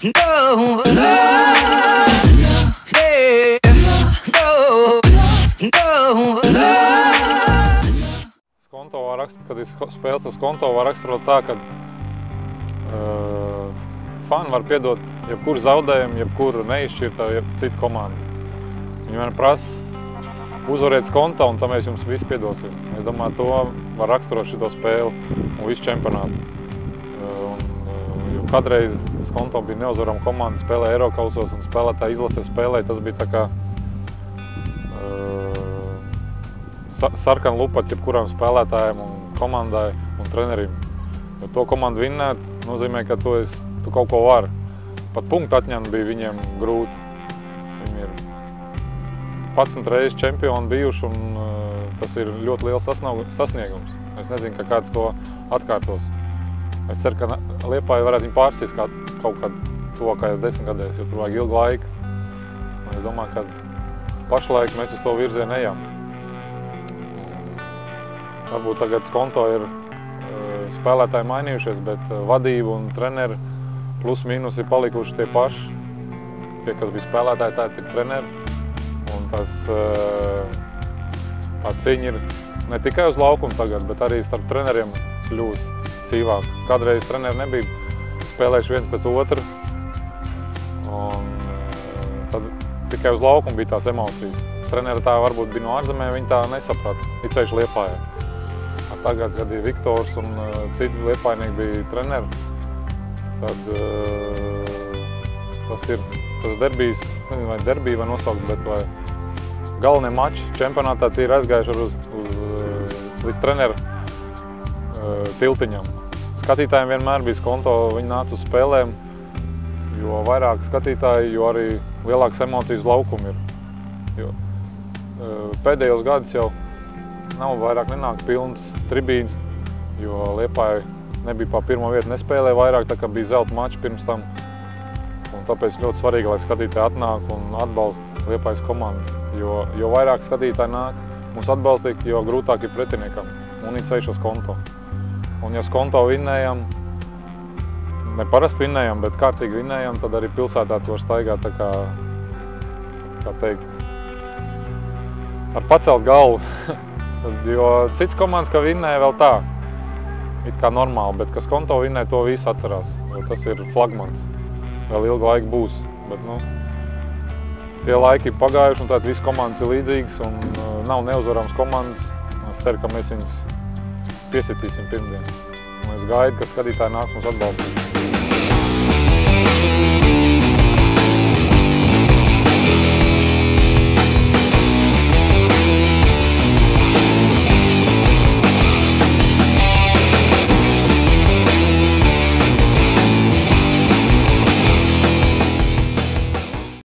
No, no, yeah, no, no, no. Skonto var rakstīt, kad spēles ar skonto var raksturot tā, ka fani var piedot jebkuru zaudējumu, jebkuru neizšķirt ar citu komandu. Viņi vienmēr prasa uzvarēt skonto, un tam mēs jums visi piedosim. Es domāju, to var raksturot šito spēli un visu čempionātu. Jo kādreiz skonto bija neuzvarama komanda, spēlēja Eirokausos un spēlētāji izlasē spēlēja. Tas bija tā kā sarkana lupa jebkuram spēlētājiem un komandai un trenerim. Jo to komandu vinnēt nozīmē, ka tu kaut ko vari. Pat punktu atņemt bija viņiem grūti. Viņi ir 11 reizes čempioni bijuši, un tas ir ļoti liels sasniegums. Es nezinu, ka kāds to atkārtos. Es ceru, ka Liepāja varētu viņu pārsist kaut kad tuvākajās 10 gadēs, jo tur vajag ilgu laiku. Un es domāju, ka pašlaik mēs uz to virzienu ejam. Varbūt tagad skonto ir spēlētāji mainījušies, bet vadība un treneri plus mīnus ir palikuši tie paši. Tie, kas bija spēlētāji, tā ir treneri. Un tā cīņa ir ne tikai uz laukumu tagad, bet arī starp treneriem kļūs sīvāk. Kādreiz treneri nebija spēlējuši viens pēc otra. Un tad tikai uz laukumu bija tās emocijas. Treneri tā varbūt bija no ārzemēm, viņi tā nesaprata, it ceļš Liepājai. Tagad, kad ir Viktors un citi liepājnieki bija treneri, tad tas derbijs, es nezinu, vai derbija vai nosaukt, bet vai galvenie mači čempionātā tie ir aizgājuši līdz treneru tiltiņam. Skatītājiem vienmēr bija skonto, viņi nāca uz spēlēm, jo vairāk skatītāji, jo arī lielākas emocijas laukumi ir. Jo pēdējos gadus jau vairāk nenāk pilns tribīns, jo Liepāja nebija pa pirmo vietu nespēlēja vairāk, tā kā bija zelta mači pirms tam. Un tāpēc ļoti svarīgi, lai skatītāji atnāk un atbalsta Liepājas komandu. Jo vairāk skatītāji nāk mums atbalstīt, jo grūtāk ir pretiniekam un ir ceļš uz skonto. Un ja skonto vinnējam, ne parasti vinnējam, bet kārtīgi vinnējam, tad arī pilsētā tu var staigāt tā kā teikt, ar pacelt galvu. Jo cits komandas, ka vinnēja vēl tā, it kā normāli, bet kas skonto vinnēja, to visu atcerās. Jo tas ir flagmans. Vēl ilgu laiku būs. Bet, tie laiki ir pagājuši, un tātad visas komandas ir līdzīgas, un nav neuzvarams komandas. Es ceru, ka mēs viņus piesitīsim pirmdien. Un es gaidu, ka skatītāji nāks mums atbalstīt.